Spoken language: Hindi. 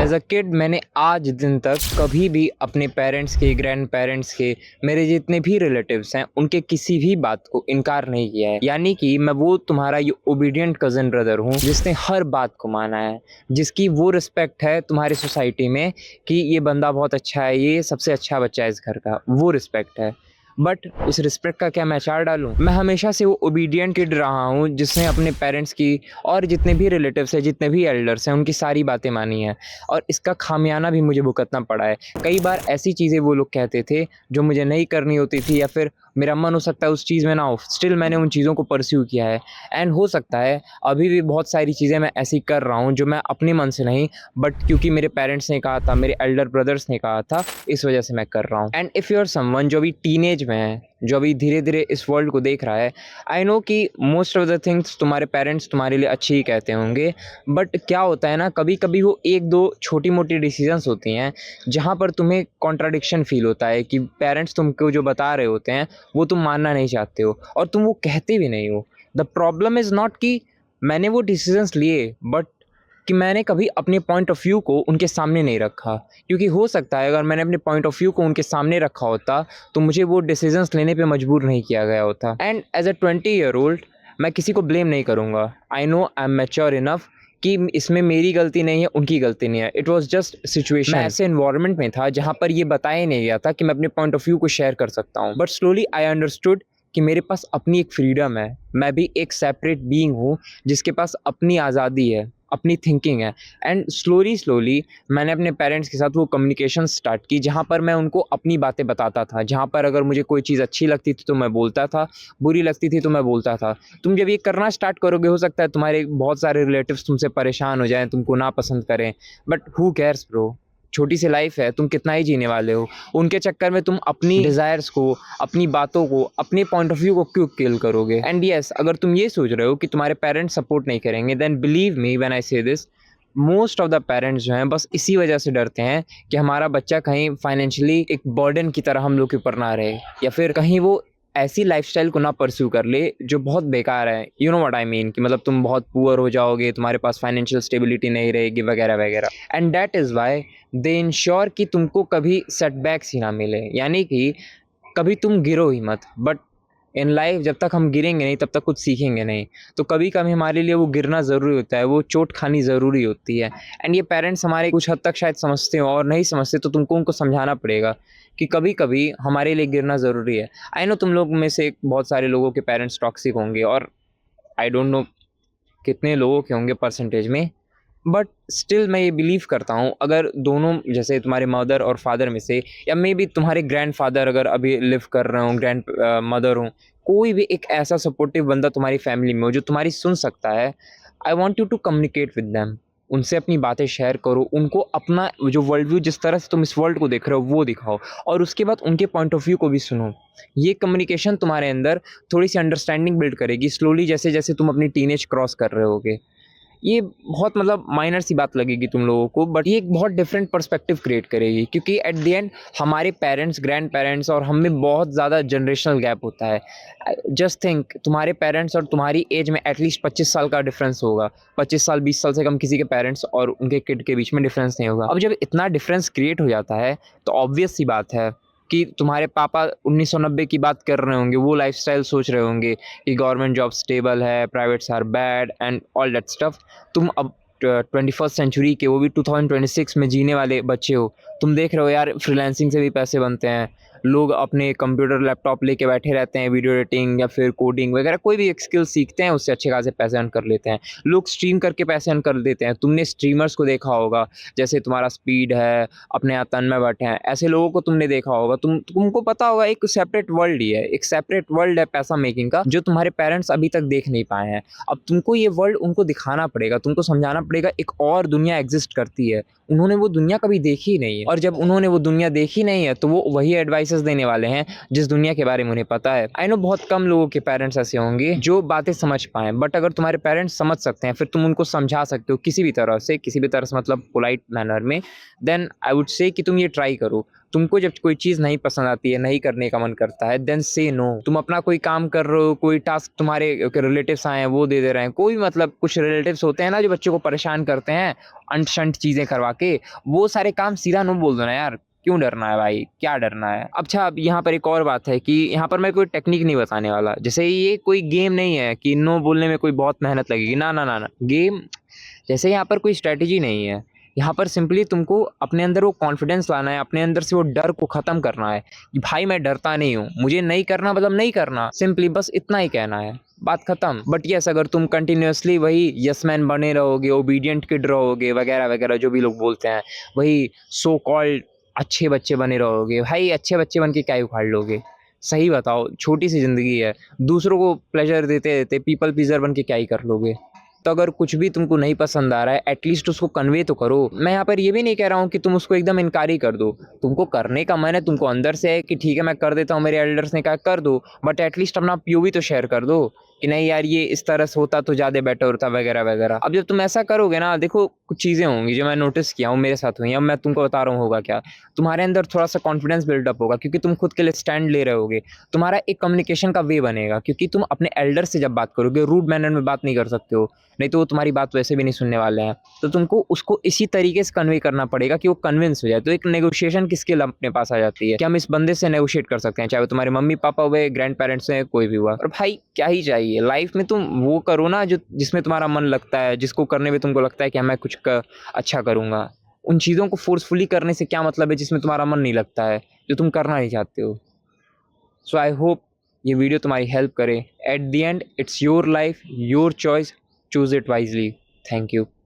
एज़ अ किड मैंने आज दिन तक कभी भी अपने पेरेंट्स के, ग्रैंड पेरेंट्स के, मेरे जितने भी रिलेटिव्स हैं, उनके किसी भी बात को इनकार नहीं किया है। यानी कि मैं वो तुम्हारा ये ओबीडिएंट कज़न ब्रदर हूँ, जिसने हर बात को माना है, जिसकी वो रिस्पेक्ट है तुम्हारी सोसाइटी में कि ये बंदा बहुत अच्छा है, ये सबसे अच्छा बच्चा है इस घर का, वो रिस्पेक्ट है। बट उस रिस्पेक्ट का क्या मैं अचार डालूँ? मैं हमेशा से वो ओबीडिएंट किड रहा हूँ, जिसने अपने पेरेंट्स की और जितने भी रिलेटिव्स हैं, जितने भी एल्डर्स हैं, उनकी सारी बातें मानी हैं और इसका खामियाना भी मुझे भुगतना पड़ा है। कई बार ऐसी चीज़ें वो लोग कहते थे, जो मुझे नहीं करनी होती थी या फिर मेरा मन हो सकता है उस चीज़ में ना हो, स्टिल मैंने उन चीज़ों को परस्यू किया है। एंड हो सकता है अभी भी बहुत सारी चीज़ें मैं ऐसी कर रहा हूँ, जो मैं अपने मन से नहीं, बट क्योंकि मेरे पेरेंट्स ने कहा था, मेरे एल्डर ब्रदर्स ने कहा था, इस वजह से मैं कर रहा हूँ। And if you are someone जो अभी टीनेज में है, जो अभी धीरे-धीरे इस वर्ल्ड को देख रहा है, आई नो कि मोस्ट ऑफ द थिंग्स तुम्हारे पेरेंट्स तुम्हारे लिए अच्छे ही कहते होंगे, बट क्या होता है ना, कभी-कभी वो 1-2 छोटी-मोटी डिसीज़न्स होती हैं, जहाँ पर तुम्हें कॉन्ट्राडिक्शन फ़ील होता है कि पेरेंट्स तुमको जो बता रहे होते हैं, वो तुम मानना नहीं चाहते हो और तुम वो कहते भी नहीं हो। द प्रॉब्लम इज़ नॉट कि मैंने वो डिसीज़न्स लिए, बट कि मैंने कभी अपने पॉइंट ऑफ व्यू को उनके सामने नहीं रखा। क्योंकि हो सकता है अगर मैंने अपने पॉइंट ऑफ व्यू को उनके सामने रखा होता, तो मुझे वो डिसीज़न्स लेने पे मजबूर नहीं किया गया होता। And as a 20 year old मैं किसी को ब्लेम नहीं करूँगा। I know I am mature enough कि इसमें मेरी गलती नहीं है, उनकी गलती नहीं है। It was just situation. मैं ऐसे एनवायरनमेंट में था जहाँ पर ये बताया नहीं गया था कि मैं अपने पॉइंट ऑफ व्यू को शेयर कर सकता हूँ। बट स्लोली आई अंडरस्टूड कि मेरे पास अपनी एक फ्रीडम है। मैं भी एक सेपरेट बीइंग हूँ, जिसके पास अपनी आज़ादी है, अपनी थिंकिंग है। एंड स्लोली मैंने अपने पेरेंट्स के साथ वो कम्युनिकेशन स्टार्ट की, जहाँ पर मैं उनको अपनी बातें बताता था। जहाँ पर अगर मुझे कोई चीज़ अच्छी लगती थी तो मैं बोलता था, बुरी लगती थी तो मैं बोलता था। तुम जब ये करना स्टार्ट करोगे, हो सकता है तुम्हारे बहुत सारे रिलेटिव्स तुमसे परेशान हो जाएँ, तुमको नापसंद करें, बट हू केयर्स ब्रो? छोटी सी लाइफ़ है, तुम कितना ही जीने वाले हो। उनके चक्कर में तुम अपनी डिज़ायर्स को, अपनी बातों को, अपने पॉइंट ऑफ व्यू को क्यों किल करोगे? एंड येस, अगर तुम ये सोच रहे हो कि तुम्हारे पेरेंट्स सपोर्ट नहीं करेंगे, then believe me when I say this, most of the parents जो हैं बस इसी वजह से डरते हैं कि हमारा बच्चा कहीं फाइनेंशियली एक बर्डन की तरह हम लोग के ऊपर ना रहे, या फिर कहीं वो ऐसी लाइफ़स्टाइल को ना परस्यू कर ले जो बहुत बेकार है। You know what I mean, कि मतलब तुम बहुत पुअर हो जाओगे, तुम्हारे पास फाइनेंशियल स्टेबिलिटी नहीं रहेगी वगैरह-वगैरह। And that is why they ensure कि तुमको कभी सेटबैक्स ही ना मिले। यानी कि कभी तुम गिरो ही मत। बट इन लाइफ जब तक हम गिरेंगे नहीं, तब तक कुछ सीखेंगे नहीं। तो कभी-कभी हमारे लिए वो गिरना ज़रूरी होता है, वो चोट खानी ज़रूरी होती है। एंड ये पेरेंट्स हमारे कुछ हद तक शायद समझते हो, और नहीं समझते तो तुमको उनको समझाना पड़ेगा कि कभी-कभी हमारे लिए गिरना ज़रूरी है। आई नो तुम लोग में से बहुत सारे लोगों के पेरेंट्स टॉक्सिक होंगे, और आई डोंट नो कितने लोगों के होंगे परसेंटेज में, बट स्टिल मैं ये बिलीव करता हूँ, अगर दोनों जैसे तुम्हारे मदर और फादर में से, या मे बी तुम्हारे ग्रैंडफादर अगर अभी लिव कर रहे हों, ग्रैंड मदर हों, कोई भी एक ऐसा सपोर्टिव बंदा तुम्हारी फैमिली में हो जो तुम्हारी सुन सकता है, I want you to communicate with them. उनसे अपनी बातें शेयर करो, उनको अपना जो वर्ल्ड व्यू, जिस तरह से तुम इस वर्ल्ड को देख रहे हो, वो दिखाओ, और उसके बाद उनके पॉइंट ऑफ व्यू को भी सुनो। ये कम्युनिकेशन तुम्हारे अंदर थोड़ी सी अंडरस्टैंडिंग बिल्ड करेगी स्लोली, जैसे जैसे तुम अपनी टीनेज क्रॉस कर रहे होगे। ये बहुत मतलब माइनर सी बात लगेगी तुम लोगों को, बट ये एक बहुत डिफरेंट पर्सपेक्टिव क्रिएट करेगी, क्योंकि एट द एंड हमारे पेरेंट्स, ग्रैंड पेरेंट्स और हम में बहुत ज़्यादा जनरेशनल गैप होता है। जस्ट थिंक, तुम्हारे पेरेंट्स और तुम्हारी एज में एटलीस्ट 25 साल का डिफरेंस होगा। 25 साल, 20 साल से कम किसी के पेरेंट्स और उनके किड के बीच में डिफरेंस नहीं होगा। अब जब इतना डिफरेंस क्रिएट हो जाता है, तो ऑब्वियस सी बात है कि तुम्हारे पापा 1990 की बात कर रहे होंगे, वो लाइफस्टाइल सोच रहे होंगे कि गवर्नमेंट जॉब स्टेबल है, privates are bad and all that stuff. तुम अब 21st सेंचुरी के, वो भी 2026 में जीने वाले बच्चे हो। तुम देख रहे हो यार, फ्रीलांसिंग से भी पैसे बनते हैं। लोग अपने कंप्यूटर, लैपटॉप लेके बैठे रहते हैं, वीडियो एडिटिंग या फिर कोडिंग वगैरह कोई भी एक स्किल सीखते हैं, उससे अच्छे खासे पैसे अर्न कर लेते हैं। लोग स्ट्रीम करके पैसे अर्न कर देते हैं। तुमने स्ट्रीमर्स को देखा होगा, जैसे तुम्हारा स्पीड है, अपने यहाँ तन्मय भट्ट हैं, ऐसे लोगों को तुमने देखा होगा। तुमको पता होगा एक सेपरेट वर्ल्ड ही है, एक सेपरेट वर्ल्ड है पैसा मेकिंग का, जो तुम्हारे पेरेंट्स अभी तक देख नहीं पाए हैं। अब तुमको ये वर्ल्ड उनको दिखाना पड़ेगा, तुमको समझाना पड़ेगा एक और दुनिया एग्जिस्ट करती है। उन्होंने वो दुनिया कभी देखी ही नहीं है, और जब उन्होंने वो दुनिया देखी नहीं है, तो वो वही एडवाइसेस देने वाले हैं जिस दुनिया के बारे में उन्हें पता है। आई नो बहुत कम लोगों के पेरेंट्स ऐसे होंगे जो बातें समझ पाएँ, बट अगर तुम्हारे पेरेंट्स समझ सकते हैं, फिर तुम उनको समझा सकते हो किसी भी तरह से मतलब पोलाइट मैनर में, देन आई वुड से कि तुम ये ट्राई करो। तुमको जब कोई चीज़ नहीं पसंद आती है, नहीं करने का मन करता है, देन से नो। तुम अपना कोई काम कर रहे हो, कोई टास्क तुम्हारे रिलेटिव्स आए हैं, वो दे रहे हैं। कोई मतलब कुछ रिलेटिव्स होते हैं ना जो बच्चों को परेशान करते हैं, अंट-शंट चीज़ें करवा के, वो सारे काम सीधा नो बोल दो ना यार। क्यों डरना है भाई? क्या डरना है? अच्छा, अब यहाँ पर एक और बात है कि यहाँ पर मैं कोई टेक्नीक नहीं बताने वाला। जैसे ये कोई गेम नहीं है कि नो बोलने में कोई बहुत मेहनत लगेगी। ना, ना, ना, ना। गेम जैसे यहाँ पर कोई स्ट्रैटेजी नहीं है। यहाँ पर सिंपली तुमको अपने अंदर वो कॉन्फिडेंस लाना है, अपने अंदर से वो डर को ख़त्म करना है कि भाई मैं डरता नहीं हूँ, मुझे नहीं करना मतलब नहीं करना, सिंपली बस इतना ही कहना है, बात ख़त्म। बट येस, अगर तुम कंटिन्यूअसली वही यस मैन बने रहोगे, ओबीडिएंट किड रहोगे, वगैरह-वगैरह जो भी लोग बोलते हैं, वही सो कॉल्ड अच्छे बच्चे बने रहोगे, भाई अच्छे बच्चे बन के क्या ही उखाड़ लोगे? सही बताओ, छोटी-सी ज़िंदगी है, दूसरों को प्लेज़र देते-देते पीपल प्लीज़र बन के क्या ही कर लोगे? तो अगर कुछ भी तुमको नहीं पसंद आ रहा है, एटलीस्ट उसको कन्वे तो करो। मैं यहाँ पर ये भी नहीं कह रहा हूँ कि तुम उसको एकदम इनकार ही कर दो। तुमको करने का मन है, तुमको अंदर से है कि ठीक है मैं कर देता हूँ, मेरे एल्डर्स ने कहा कर दो, बट एटलीस्ट अपना पीओवी तो शेयर कर दो कि नहीं यार ये इस तरह से होता तो ज़्यादा बेटर होता, वगैरह-वगैरह। अब जब तुम ऐसा करोगे ना, देखो कुछ चीज़ें होंगी जो मैं नोटिस किया हूँ, मेरे साथ हुई हैं, अब मैं तुमको बता रहा हूँ होगा क्या। तुम्हारे अंदर थोड़ा-सा कॉन्फिडेंस बिल्डअप होगा क्योंकि तुम खुद के लिए स्टैंड ले रहे होगे। तुम्हारा एक कम्युनिकेशन का वे बनेगा क्योंकि तुम अपने एल्डर से जब बात करोगे, रूड मैनर में बात नहीं कर सकते हो। नहीं तो वो तुम्हारी बात वैसे भी नहीं सुनने वाले हैं। तो तुमको उसको इसी तरीके से कन्वे करना पड़ेगा कि वो कन्विंस हो जाए। तो एक नेगोशिएशन की स्किल अपने पास आ जाती है कि हम इस बंदे से नेगोशिएट कर सकते हैं, चाहे वो तुम्हारे मम्मी-पापा हुए, ग्रैंड-पेरेंट्स हैं, कोई भी हुआ। और भाई क्या ही चाहिए? लाइफ़ में तुम वो करो ना जो जिसमें तुम्हारा मन लगता है, जिसको करने में तुमको लगता है कि हाँ, मैं कुछ अच्छा करूँगा। उन चीज़ों को फ़ोर्सफुली करने से क्या मतलब है जिसमें तुम्हारा मन नहीं लगता है, जो तुम करना नहीं चाहते हो। सो आई होप ये वीडियो तुम्हारी हेल्प करे। At the end it's your life, your choice, choose it wisely. Thank you.